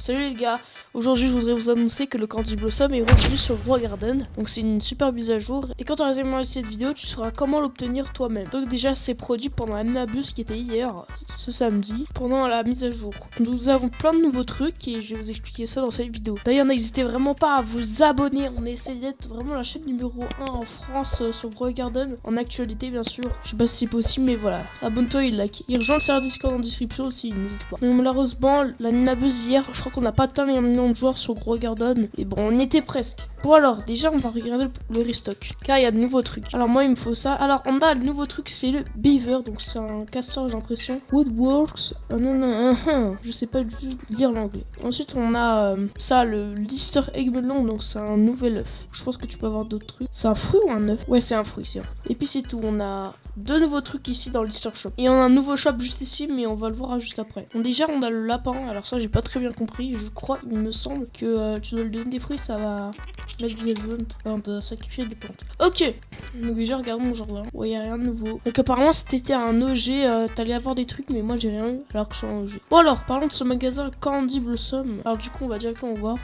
Salut les gars, aujourd'hui je voudrais vous annoncer que le Candy Blossom est revenu sur Grow Garden. Donc c'est une super mise à jour. Et quand tu auras terminé cette vidéo, tu sauras comment l'obtenir toi-même. Donc déjà c'est produit pendant la Nabus qui était hier, ce samedi, pendant la mise à jour. Nous avons plein de nouveaux trucs et je vais vous expliquer ça dans cette vidéo. D'ailleurs n'hésitez vraiment pas à vous abonner. On essaie d'être vraiment la chaîne numéro 1 en France sur Grow Garden. En actualité bien sûr. Je sais pas si c'est possible mais voilà. Abonne-toi et like. Et rejoins le serveur Discord en description aussi, n'hésite pas. Mais malheureusement la Nabus hier, je crois qu'on n'a pas atteint les millions de joueurs sur Grow Garden. Et bon, on y était presque. Bon alors, déjà on va regarder le restock. Car il y a de nouveaux trucs. Alors moi il me faut ça. Alors on a le nouveau truc, c'est le Beaver. Donc c'est un castor, j'ai l'impression. Woodworks. Je sais pas du tout lire l'anglais. Ensuite on a ça, le Lister Egg Melon. Donc c'est un nouvel œuf. Je pense que tu peux avoir d'autres trucs. C'est un fruit ou un œuf? Ouais, c'est un fruit, c'est un fruit. Et puis c'est tout. On a deux nouveaux trucs ici dans le Lister Shop. Et on a un nouveau shop juste ici, mais on va le voir juste après. Donc déjà on a le lapin. Alors ça j'ai pas très bien compris. Je crois, il me semble que tu dois lui donner des fruits, ça va mettre des events. Enfin, de sacrifier des plantes. Ok. Donc déjà regarde mon jardin. Ouais, y a rien de nouveau. Donc apparemment si t'étais un OG, t'allais avoir des trucs, mais moi j'ai rien eu alors que je suis un OG. Bon alors, parlons de ce magasin Candy Blossom. Alors du coup on va directement voir.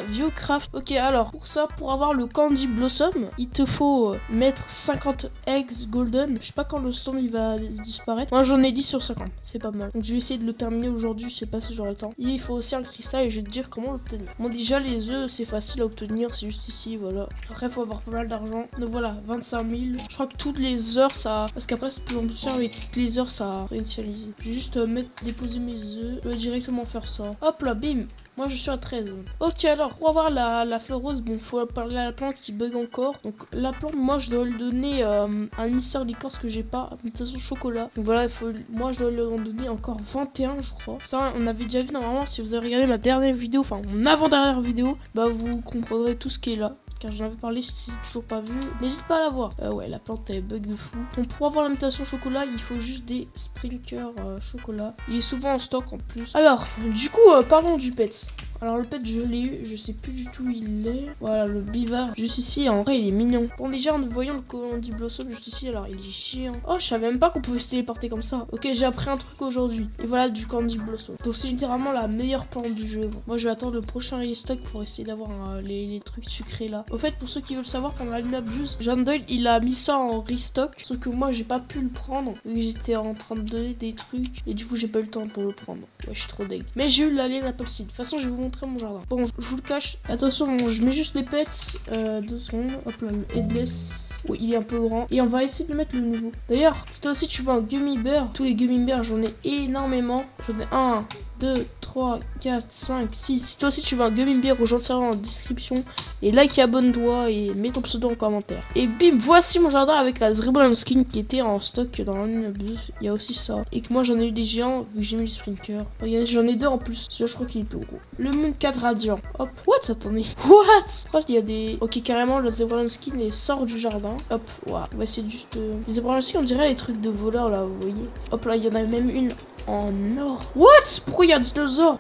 Viewcraft. Ok, alors pour ça, pour avoir le Candy Blossom, il te faut mettre 50 eggs golden. Je sais pas quand le stand il va disparaître. Moi j'en ai 10 sur 50. C'est pas mal. Donc je vais essayer de le terminer aujourd'hui. Je sais pas si j'aurai le temps. Et il faut aussi un cristal et je vais te dire comment l'obtenir. Bon déjà les œufs c'est facile à obtenir. C'est juste ici, voilà. Après faut avoir pas mal d'argent. Donc voilà, 25 000. Je crois que toutes les heures ça... Parce qu'après c'est plus en plus cher, mais toutes les heures ça réinitialise. Je vais juste déposer mes œufs. Je vais directement faire ça. Hop là, bim. Moi je suis à 13. Ok, alors pour avoir la fleur rose, bon faut parler à la plante qui bug encore. Donc la plante, moi je dois lui donner un Lister Licorce que j'ai pas, mutation chocolat. Donc voilà, moi je dois lui en donner encore 21 je crois. Ça on avait déjà vu normalement, si vous avez regardé ma dernière vidéo, enfin mon avant-dernière vidéo, bah vous comprendrez tout ce qui est là. Car j'en avais parlé, si c'est toujours pas vu, n'hésite pas à la voir. Ouais, la plante elle bug de fou. Donc pour avoir la mutation chocolat, il faut juste des sprinkers chocolat. Il est souvent en stock en plus. Alors, du coup, parlons du pets. Alors le pet je l'ai eu, je sais plus du tout où il est. Voilà le Beaver, juste ici, en vrai il est mignon. Bon déjà en voyant le Candy Blossom juste ici, alors il est chiant. Oh je savais même pas qu'on pouvait se téléporter comme ça. Ok, j'ai appris un truc aujourd'hui. Et voilà du Candy Blossom. Donc c'est littéralement la meilleure plante du jeu. Bon, moi je vais attendre le prochain restock pour essayer d'avoir les trucs sucrés là. Au fait pour ceux qui veulent savoir, pendant la Nabus, John Doyle il a mis ça en restock. Sauf que moi j'ai pas pu le prendre. Vu que j'étais en train de donner des trucs. Et du coup j'ai pas eu le temps pour le prendre. Ouais je suis trop deg. Mais j'ai eu l'alien Apple Seed. De toute façon je vais vous montrer mon jardin. Bon, je vous le cache. Attention, bon, je mets juste les pets. 2 secondes. Hop là, le headless. Oui, il est un peu grand. Et on va essayer de mettre le nouveau. D'ailleurs, si toi aussi tu veux un gummy bear, tous les gummy bears, j'en ai énormément. J'en ai 1, 2, 3, 4, 5, 6. Si toi aussi tu veux un gummy bear, rejoins le serveur en description. Et like et abonne-toi et mets ton pseudo en commentaire. Et bim, voici mon jardin avec la Zrebulon skin qui était en stock dans l'Anabus. Il y a aussi ça. Et que moi j'en ai eu des géants vu que j'ai mis le sprinker. J'en ai 2 en plus. Celui-là je crois qu'il est plus gros. Le Moon 4 Radiant. Hop. What? Attendez. What? Je crois qu'il y a des... Ok, carrément la Zrebulon skin elle sort du jardin. Hop. Wow. On va essayer de juste... Les Zrebulon skin on dirait les trucs de voleurs là, vous voyez. Hop là, il y en a même une en or. What? Pourquoi il y a un dinosaure?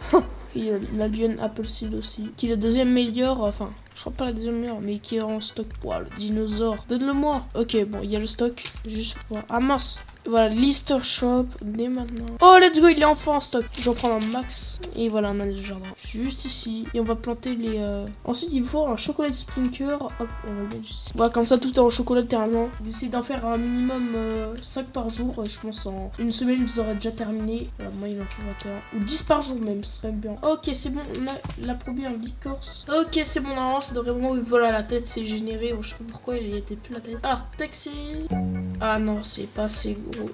Il y a la Lion Apple Seed aussi. Qui est la deuxième meilleure. Enfin, je crois pas la deuxième meilleure, mais qui est en stock. Wow, le dinosaure. Donne-le-moi. Ok, bon, il y a le stock. Juste pour... Ah mince. Voilà, Lister Shop, dès maintenant. Oh, let's go, il est enfin en stock. J'en prends un max. Et voilà, on a le jardin. Juste ici. Et on va planter les... Ensuite, il faut un chocolat sprinker. Hop, on va le mettre ici. Voilà, comme ça, tout est en chocolat, littéralement. On va essayer d'en faire un minimum 5 par jour. Et je pense en une semaine, vous aurez déjà terminé. Voilà, moi, il en faut 21. Ou 10 par jour même, ce serait bien. Ok, c'est bon, on a la première licorce. Ok, c'est bon, normalement, ça devrait vraiment... Voilà, la tête s'est générée. Je sais pas pourquoi il était plus la tête. Alors, Texas... Ah non, c'est pas assez gros.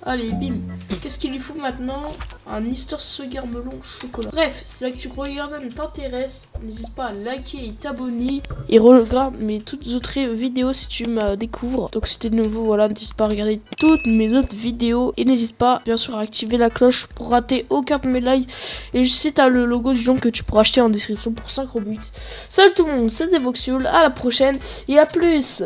Allez, bim. Qu'est-ce qu'il lui faut maintenant? Un Lister Sugar Melon chocolat. Bref, si la Grow Garden t'intéresse, n'hésite pas à liker et t'abonner. Et regarde mes toutes autres vidéos si tu me découvres. Donc si t'es nouveau, voilà, n'hésite pas à regarder toutes mes autres vidéos. Et n'hésite pas, bien sûr, à activer la cloche pour rater aucun de mes lives. Et si t'as le logo du jeu que tu pourras acheter en description pour 5 Robux. Salut tout le monde, c'était Voxul, à la prochaine et à plus.